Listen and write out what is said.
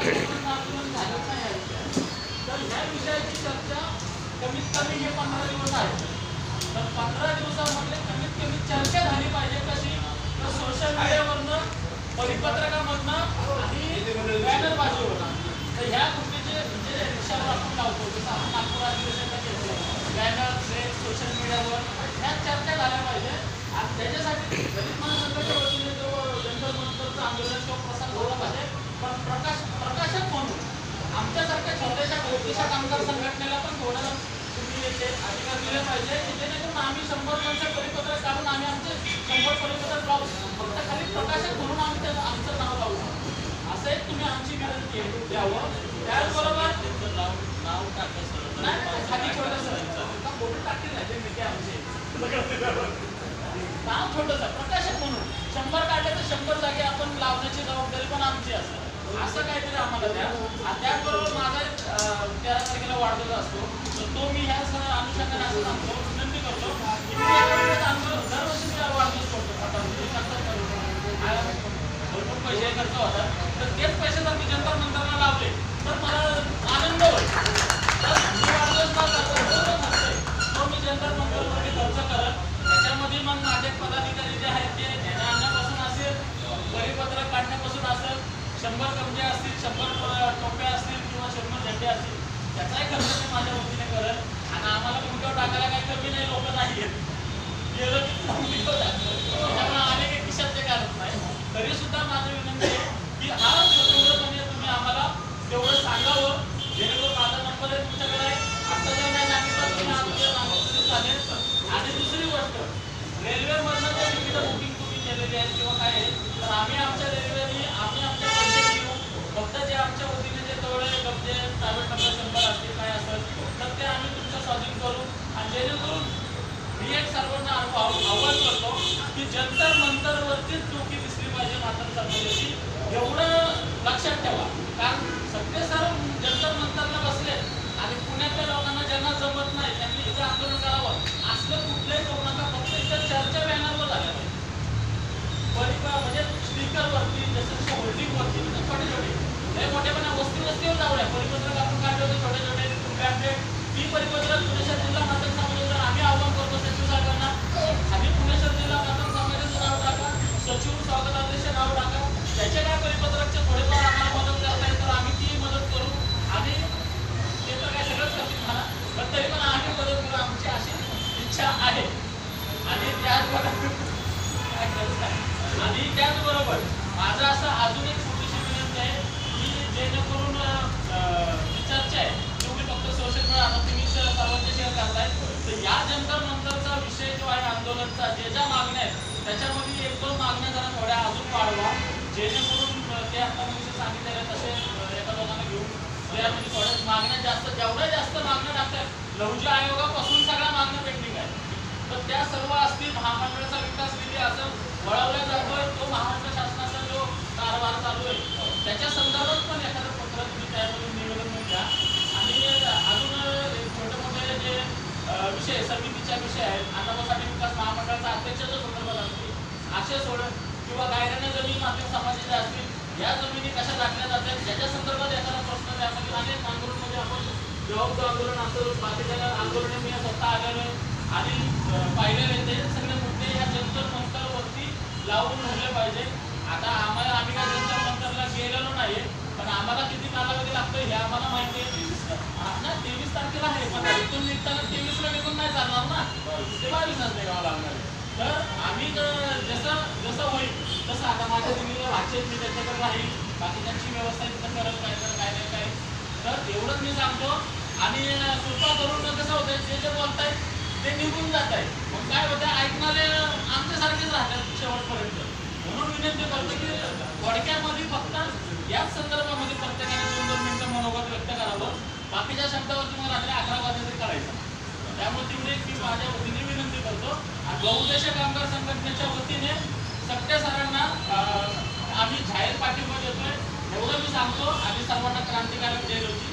आंदोलन झालंच नाही या विषयात. तर ह्या विषयाची चर्चा कमीत कमी हे 15 दिवस आहे. तर 15 दिवसामध्ये कमीत कमी चर्चा झाली पाहिजे. कशी? तर सोशल मीडियावरनं, परिपत्रकामधनं आणि बॅनरबाजीवरनं. तर ह्या गोष्टीचे म्हणजे रिक्षावर आपण लावतो, जसं आपण नागपूर अधिवेशनला घेतलं, बॅनर, फ्लेक्स, सोशल मीडियावर ह्या चर्चा झाल्या पाहिजे. आणि त्याच्यासाठी दलित महासंघाच्या वतीने जो जंतर मंतरचं आंदोलन किंवा प्रसार झाला पाहिजे. पण प्रकाशक म्हणून आमच्यासारख्या छोट्याशा कामगार संघटनेला पण थोडं तुम्ही याचे अधिकार दिले पाहिजे, की जेणेकरून आम्ही 100 परिपत्रक काढून आम्ही आमचे 100 परिपत्रक लावू. फक्त खाली प्रकाशक म्हणून आमचं नाव लावू. असं एक तुम्ही आमची विनंती द्यावं. त्याचबरोबर नाव टाका सर, नाही खाली छोटंसं फोटो टाकतील नाही ते मिटे आमचे नाव छोटंसं प्रकाशक म्हणून 100 काढले तर 100 जागे आपण लावण्याची जबाबदारी पण आमची असते. असं काहीतरी आम्हाला द्या. आणि त्याचबरोबर माझा 13 तारखेला वाढदिवस असतो, तर तो मी ह्या अनुषंगाने असं सांगतो, विनंती करतो की मी दरवर्षी मी वाढदिवस करतो. भरपूर पैसे खर्च होतात. तर तेच पैसे जर मी जंतर मंतरला लावले तर मला आनंद होईल. तर मी वाढदिवस का करतो तो मी जंतर मंतरवरती खर्च करत. त्याच्यामध्ये मग माझे पदाधिकारी जे आहेत ते ध्यान आणण्यापासून असेल, परिपत्रक काढण्यापासून असेल, 100 कमजे असतील, 100 टोप्या असतील किंवा 100 झेंडे असतील, त्याचाही खर्च मी माझ्या वतीने करत. आणि आम्हाला कुठेवर टाकायला काही कमी नाही, लोक नाही येत गेलं की त्याच्यामुळे आम्ही काही खिशात ते काढत नाही. तरी सुद्धा माझी विनंती आहे की हा स्वतंत्रपणे तुम्ही आम्हाला तेवढं सांगावं, जेणेकरून माझा नंबर आहे तुमच्याकडे आहे. आता जर नाही सांगितलं तुम्ही आमच्या नावामध्ये चालेल. आणि दुसरी गोष्ट, रेल्वेमधनं जे तिकीट बुकिंग तुम्ही केलेली आहे किंवा काय आहे, तर आम्ही आमच्या रेल्वेने आम्ही आमच्या पैसे घेऊ. फक्त जे आमच्या वतीने जे तेवढे कब्जे प्रायव्हेट नंबर 100 असतील काय असेल तर ते आम्ही तुमच्या स्वाधीन करू. आणि जेणेकरून मी एक सर्वांना आव्हान करतो की जंतर मंतरवरतीच डोकी दिसली पाहिजे मात्र समाजाची, एवढं लक्षात ठेवा. कारण सगळे सर जंतर मंतरला बसले आणि पुण्यातल्या लोकांना ज्यांना जमत नाही त्यांनी इथं आंदोलन करावं असलं कुठलंही करू नका. फक्त इथं चर्चा बॅनरवर झाल्या पाहिजे, म्हणजे स्पीकरवरती, जसं होल्डिंगवरती छोटे छोटे हे मोठेपणा वस्तीवर जाऊया. परिपत्रक आपण काढले होते छोटे छोटे पॅम्पलेट, ती परिपत्रक पुणे शहर जिल्हा मातंग समाजाचं आम्ही आव्हान करतो सचिव साहेबांना, आणि पुणे शहर जिल्हा मातंग समाजाचं नाव टाका, सचिव स्वागताध्यक्ष नाव टाका. त्याचे काय परिपत्रकचे थोडेफार आम्हाला मदत करता येईल तर आम्ही ती मदत करू. आणि ते तर काय सगळंच करतील मला, पण तरी पण आम्ही मदत करू, आमची अशी इच्छा आहे. आणि त्याचबरोबर माझं असं अजून एक छोटीशी विनंती आहे की जेणेकरून जी चर्चा आहे तेवढी फक्त सोशल मीडिया, आता तुम्ही सर्वांचे शेअर करताय, तर या जंतर मंतरचा विषय जो आहे आंदोलनचा, जे ज्या मागण्या आहेत त्याच्यामध्ये 1-2 मागण्या जरा थोड्या अजून वाढवा, जेणेकरून ते आता मी सांगितलेले तसे एका लोकांना घेऊन म्हणजे थोड्या मागण्या जास्त, जेवढ्या जास्त मागण्या टाकतात, लहुजी आयोगापासून सगळ्या मागण्या पेंडिंग आहेत, तर त्या सर्व असतील. महामंडळाचा विकास निधी असं वळवला जातोय, तो महाराष्ट्र शासनाचा जो कारभार चालू आहे त्याच्या संदर्भात पण एखादं पत्र तुम्ही त्यामधून निवेदन द्या. आणि अजून छोटे मोठे जे विषय समितीच्या विषय आहेत, अनाथासाठी विकास महामंडळाचा अध्यक्षाच्या संदर्भात असतील असे सोडून, किंवा गायराने जमीन माध्यम समाजाच्या असतील, या जमिनी कशा राखल्या जातात याच्या संदर्भात एखादा प्रश्न त्यामध्ये अनेक आंदोलनमध्ये आपण जबाबदार आंदोलन आंदोलन बाकीच्या आंदोलन मी स्वतः आलेलो आहे आणि पाहिलेले ते सगळे मुद्दे या जंतर मंतरवरती लावून धरले पाहिजे. आता आम्ही काय जंतर मंतरला गेलेलो नाही, पण आम्हाला किती कालावधी लागतो हे आम्हाला माहिती आहे. 23 तारखेला आहे, पण इथून निघताना 23ला निघून नाही चालणार ना, ते 22लाच निघावं लागणार आहे. तर आम्ही जसं होईल तसं, आता माझ्या दिल्लीला भाषेत मी त्याच्याकडे राहील, बाकीच्यांची व्यवस्था तिथं करत काय तर काय नाही काय, तर एवढंच मी सांगतो. आणि कृपा करून कसं होतं, जे बोलतायत ते निघून जात आहे, मग काय होतं ऐकणारे आमच्यासारखेच राहतात शेवटपर्यंत. म्हणून विनंती करतो की थोडक्यामध्ये फक्त याच संदर्भामध्ये प्रत्येकाने 2-2 मिनिटं मनोगत व्यक्त करावं. बाकीच्या शब्दावरती मग रात्री 11 वाजता करायचं. त्यामुळे तेवढी मी माझ्या वतीने विनंती करतो. आणि बहुउद्देशीय कामगार संघटनेच्या वतीने सत्य सरांना आम्ही जाहीर पाठिंबा देतोय, एवढं मी सांगतो. आणि सर्वांना क्रांतिकारक जय रोजी.